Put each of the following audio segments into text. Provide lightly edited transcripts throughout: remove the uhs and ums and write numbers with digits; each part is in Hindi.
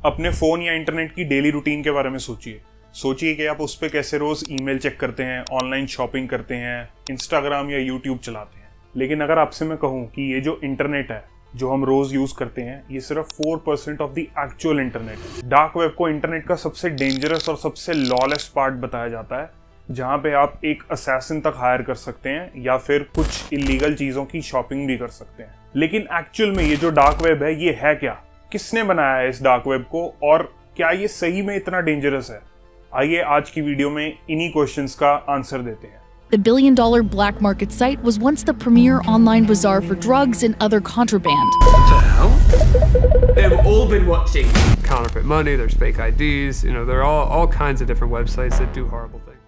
अपने फ़ोन या इंटरनेट की डेली रूटीन के बारे में सोचिए कि आप उस पर कैसे रोज़ ईमेल चेक करते हैं, ऑनलाइन शॉपिंग करते हैं, इंस्टाग्राम या यूट्यूब चलाते हैं। लेकिन अगर आपसे मैं कहूँ कि ये जो इंटरनेट है जो हम रोज़ यूज़ करते हैं, ये सिर्फ 4% ऑफ द एक्चुअल इंटरनेट है। डार्क वेब को इंटरनेट का सबसे डेंजरस और सबसे लॉलेस पार्ट बताया जाता है, जहाँ पे आप एक असैसिन तक हायर कर सकते हैं या फिर कुछ इलीगल चीज़ों की शॉपिंग भी कर सकते हैं। लेकिन एक्चुअल में ये जो डार्क वेब है ये है क्या? किसने बनाया है इस डार्क वेब को और क्या ये सही में इतना डेंजरस है? आइए आज की वीडियो में इन्हीं क्वेश्चंस का आंसर देते हैं। The billion-dollar black market site was once the premier online bazaar for drugs and other contraband. What the hell? They've all been watching counterfeit money, there's fake IDs, there are all kinds of different websites that do horrible things.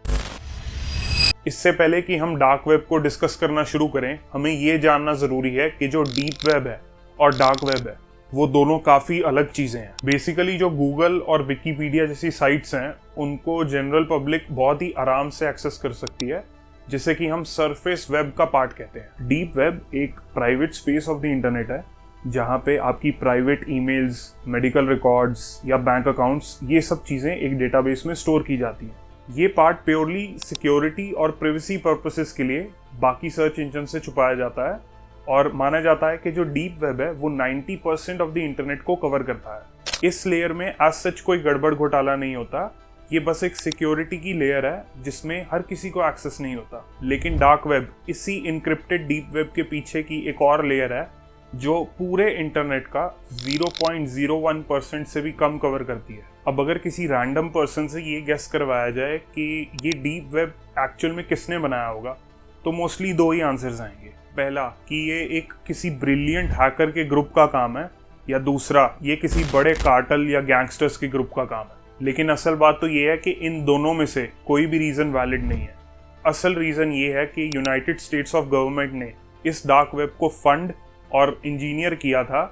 इससे पहले कि हम डार्क वेब को डिस्कस करना शुरू करें, हमें ये जानना ज़रूरी है कि जो डीप वेब है और डार्क वेब है वो दोनों काफ़ी अलग चीज़ें हैं। बेसिकली जो गूगल और विकीपीडिया जैसी साइट्स हैं उनको जनरल पब्लिक बहुत ही आराम से एक्सेस कर सकती है, जिसे कि हम सरफेस वेब का पार्ट कहते हैं। डीप वेब एक private space of the internet है जहाँ पे आपकी प्राइवेट ईमेल्स, मेडिकल रिकॉर्ड्स या बैंक अकाउंट्स, ये सब चीज़ें एक डेटाबेस में स्टोर की जाती हैं। ये पार्ट प्योरली सिक्योरिटी और प्राइवेसी पर्पसेस के लिए बाकी सर्च इंजन से छुपाया जाता है और माना जाता है कि जो डीप वेब है वो 90% ऑफ द इंटरनेट को कवर करता है। इस लेयर में एज सच कोई गड़बड़ घोटाला नहीं होता, ये बस एक सिक्योरिटी की लेयर है जिसमें हर किसी को एक्सेस नहीं होता। लेकिन डार्क वेब इसी इनक्रिप्टेड डीप वेब के पीछे की एक और लेयर है जो पूरे इंटरनेट का 0.01% से भी कम कवर करती है। अब अगर किसी रैंडम पर्सन से ये गेस करवाया जाए कि ये डीप वेब एक्चुअल में किसने बनाया होगा, तो मोस्टली दो ही आंसर्स आएंगे। पहला कि ये एक किसी ब्रिलियंट हैकर के ग्रुप का काम है, या दूसरा ये किसी बड़े कार्टल या गैंगस्टर्स के ग्रुप का काम है। लेकिन असल बात तो ये है कि इन दोनों में से कोई भी रीज़न वैलिड नहीं है। असल रीज़न ये है कि यूनाइटेड स्टेट्स ऑफ गवर्नमेंट ने इस डार्क वेब को फंड और इंजीनियर किया था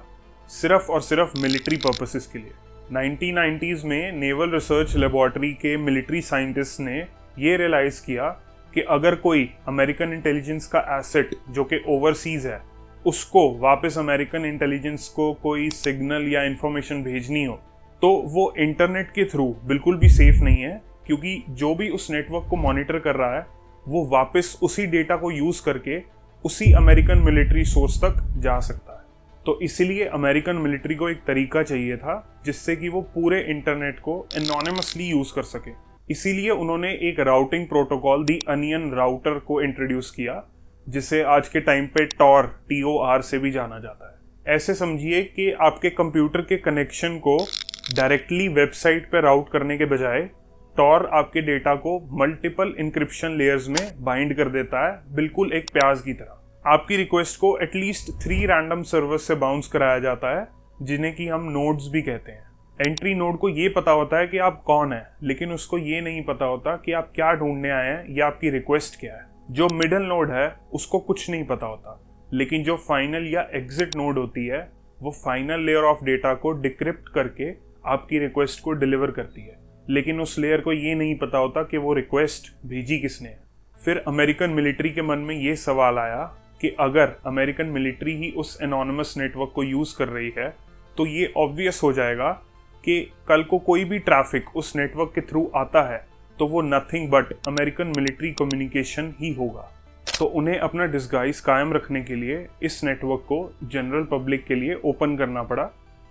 सिर्फ और सिर्फ मिलिट्री पर्पसेस के लिए। 1990s में नेवल रिसर्च लेबॉर्ट्री के मिलिट्री साइंटिस्ट ने ये रियलाइज़ किया कि अगर कोई अमेरिकन इंटेलिजेंस का एसेट जो कि ओवरसीज़ है, उसको वापस अमेरिकन इंटेलिजेंस को कोई सिग्नल या इंफॉर्मेशन भेजनी हो तो वो इंटरनेट के थ्रू बिल्कुल भी सेफ नहीं है, क्योंकि जो भी उस नेटवर्क को मॉनिटर कर रहा है वो वापस उसी डेटा को यूज़ करके उसी अमेरिकन मिलिट्री सोर्स तक जा सकता है। तो इसीलिए अमेरिकन मिलिट्री को एक तरीका चाहिए था जिससे कि वो पूरे इंटरनेट को एनोनिमसली यूज़ कर सके। इसीलिए उन्होंने एक राउटिंग प्रोटोकॉल दी अनियन राउटर को इंट्रोड्यूस किया, जिसे आज के टाइम पे TOR से भी जाना जाता है। ऐसे समझिए कि आपके कंप्यूटर के कनेक्शन को डायरेक्टली वेबसाइट पे राउट करने के बजाय टॉर आपके डेटा को मल्टीपल इंक्रिप्शन लेयर्स में बाइंड कर देता है, बिल्कुल एक प्याज की तरह। आपकी रिक्वेस्ट को एटलीस्ट 3 रैंडम सर्वर्स से बाउंस कराया जाता है, जिन्हें कि हम नोड्स भी कहते हैं। एंट्री नोड को ये पता होता है कि आप कौन हैं, लेकिन उसको ये नहीं पता होता कि आप क्या ढूंढने आए हैं या आपकी रिक्वेस्ट क्या है। जो मिडल नोड है उसको कुछ नहीं पता होता, लेकिन जो फाइनल या एग्जिट नोड होती है वो फाइनल लेयर ऑफ डेटा को डिक्रिप्ट करके आपकी रिक्वेस्ट को डिलीवर करती है। लेकिन उस लेयर को ये नहीं पता होता कि वो रिक्वेस्ट भेजी किसने है। फिर अमेरिकन मिलिट्री के मन में ये सवाल आया कि अगर अमेरिकन मिलिट्री ही उस एनोनिमस नेटवर्क को यूज़ कर रही है तो ये ऑब्वियस हो जाएगा कि कल को कोई भी ट्रैफिक उस नेटवर्क के थ्रू आता है तो वो nothing but American military communication ही होगा। तो उन्हें अपना डिस्गाइज कायम रखने के लिए इस नेटवर्क को जनरल पब्लिक के लिए ओपन करना पड़ा,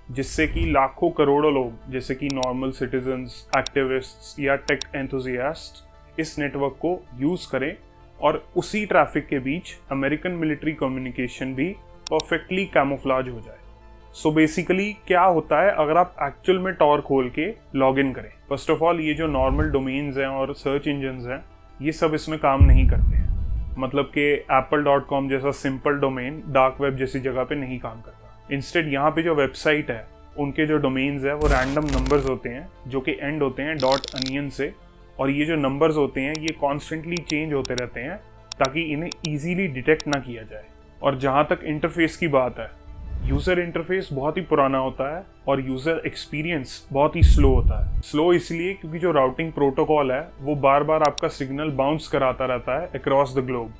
जिससे कि लाखों करोड़ों लोग जैसे कि नॉर्मल सिटीजन्स, एक्टिविस्ट्स या टेक एंथुजियास्ट इस नेटवर्क को यूज़ करें और उसी ट्रैफिक के बीच अमेरिकन मिलिट्री कम्युनिकेशन भी परफेक्टली कैमोफ्लाज हो जाए। सो बेसिकली क्या होता है अगर आप एक्चुअल में टॉर खोल के लॉग इन करें? फर्स्ट ऑफ ऑल ये जो नॉर्मल डोमेन्स हैं और सर्च इंजन्स हैं ये सब इसमें काम नहीं करते हैं। मतलब कि apple.com जैसा सिंपल डोमेन डार्क वेब जैसी जगह पे नहीं काम करता। इंस्टेड यहाँ पे जो वेबसाइट है उनके जो डोमेन्स है वो रैंडम नंबर्स होते हैं जो कि एंड होते हैं .onion से, और ये जो नंबर्स होते हैं ये कॉन्स्टेंटली चेंज होते रहते हैं ताकि इन्हें ईजीली डिटेक्ट ना किया जाए। और जहाँ तक इंटरफेस की बात है, यूज़र इंटरफेस बहुत ही पुराना होता है और यूज़र एक्सपीरियंस बहुत ही स्लो होता है। स्लो इसलिए क्योंकि जो राउटिंग प्रोटोकॉल है वो बार बार आपका सिग्नल बाउंस कराता रहता है across the globe.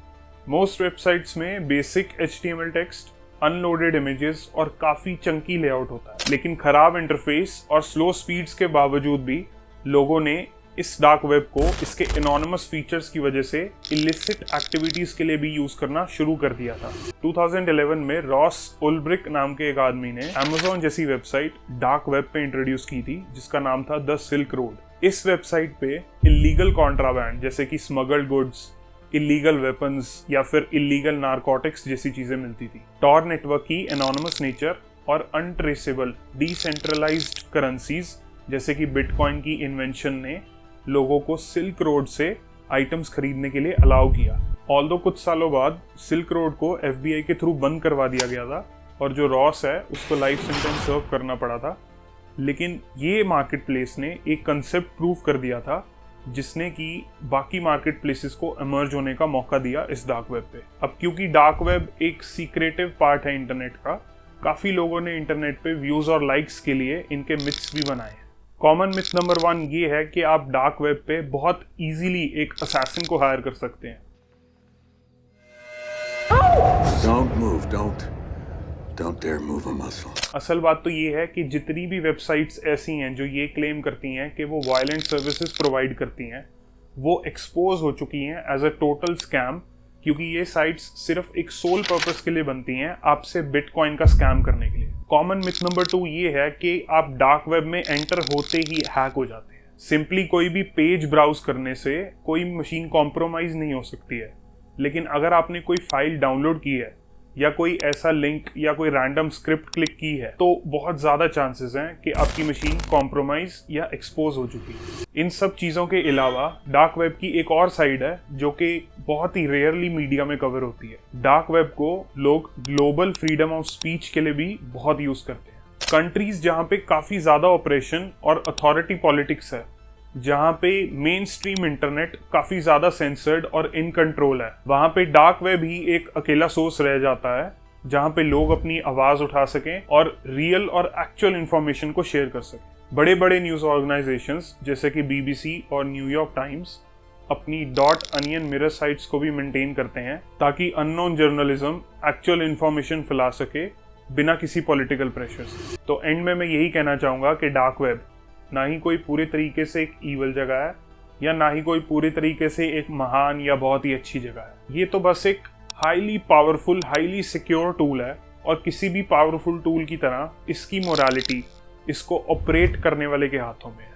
Most websites में basic HTML text unloaded images और काफी चंकी लेआउट होता है। लेकिन खराब इंटरफेस और स्लो स्पीड्स के बावजूद भी लोगों ने इस डार्क वेब को इसके एनोनिमस फीचर्स की वजह से इलिसिट एक्टिविटीज के लिए भी यूज करना शुरू कर दिया था। 2011 में रॉस उल्ब्रिक नाम के एक आदमी ने Amazon जैसी वेबसाइट डार्क वेब पे इंट्रोड्यूस की थी, जिसका नाम था द सिल्क रोड। इस वेबसाइट पे इलीगल कॉन्ट्राबैंड जैसे कि स्मगल्ड गुड्स, इलीगल वेपन्स या फिर इलीगल नारकोटिक्स जैसी चीजें मिलती थी। टॉर नेटवर्क की एनोनिमस नेचर और अनट्रेसेबल डिसेंट्रलाइज्ड करेंसीज जैसे कि बिटकॉइन की इन्वेंशन ने लोगों को सिल्क रोड से आइटम्स खरीदने के लिए अलाउ किया। ऑल्दो कुछ सालों बाद सिल्क रोड को FBI के थ्रू बंद करवा दिया गया था और जो रॉस है उसको लाइफ सेंटेंस सर्व करना पड़ा था। लेकिन ये मार्केट प्लेस ने एक कंसेप्ट प्रूव कर दिया था जिसने कि बाकी मार्केट प्लेसेस को इमर्ज होने का मौका दिया इस डार्क वेब पे। अब क्योंकि डार्क वेब एक सीक्रेटिव पार्ट है इंटरनेट का, काफी लोगों ने इंटरनेट पे व्यूज और लाइक्स के लिए इनके मिथ्स भी बनाए। कॉमन मिथ नंबर 1 ये है कि आप डार्क वेब पे बहुत इजीली एक असैसिन को हायर कर सकते हैं। Don't move, don't dare move a muscle. असल बात तो ये है कि जितनी भी वेबसाइट्स ऐसी हैं जो ये क्लेम करती हैं कि वो वायलेंट सर्विसेज प्रोवाइड करती हैं, वो एक्सपोज हो चुकी हैं एज अ टोटल स्कैम, क्योंकि ये साइट्स सिर्फ एक सोल पर्पस के लिए बनती हैं, आपसे बिटकॉइन का स्कैम करने के लिए। कॉमन मिथ नंबर 2 ये है कि आप डार्क वेब में एंटर होते ही हैक हो जाते हैं। सिंपली कोई भी पेज ब्राउज करने से कोई मशीन कॉम्प्रोमाइज नहीं हो सकती है, लेकिन अगर आपने कोई फाइल डाउनलोड की है या कोई ऐसा लिंक या कोई रैंडम स्क्रिप्ट क्लिक की है तो बहुत ज़्यादा चांसेस हैं कि आपकी मशीन कॉम्प्रोमाइज या एक्सपोज हो चुकी है। इन सब चीज़ों के अलावा डार्क वेब की एक और साइड है जो कि बहुत ही रेयरली मीडिया में कवर होती है। डार्क वेब को लोग ग्लोबल फ्रीडम ऑफ स्पीच के लिए भी बहुत यूज़ करते हैं। कंट्रीज जहाँ पे काफ़ी ज़्यादा ऑपरेशन और अथॉरिटी पॉलिटिक्स है, जहाँ पे मेन स्ट्रीम इंटरनेट काफ़ी ज़्यादा सेंसर्ड और इन कंट्रोल है, वहाँ पे डार्क वेब ही एक अकेला सोर्स रह जाता है जहाँ पे लोग अपनी आवाज़ उठा सकें और रियल और एक्चुअल इंफॉर्मेशन को शेयर कर सकें। बड़े बड़े न्यूज़ ऑर्गेनाइजेशंस जैसे कि BBC और न्यूयॉर्क टाइम्स अपनी .onion मिरर साइट्स को भी मेंटेन करते हैं ताकि अननोन जर्नलिज्म एक्चुअल इंफॉर्मेशन फैला सके बिना किसी पॉलिटिकल प्रेशर से। तो एंड में मैं यही कहना चाहूँगा कि डार्क वेब ना ही कोई पूरे तरीके से एक ईवल जगह है या ना ही कोई पूरे तरीके से एक महान या बहुत ही अच्छी जगह है। ये तो बस एक highly powerful, highly secure tool है और किसी भी पावरफुल टूल की तरह इसकी मोरालिटी इसको ऑपरेट करने वाले के हाथों में है।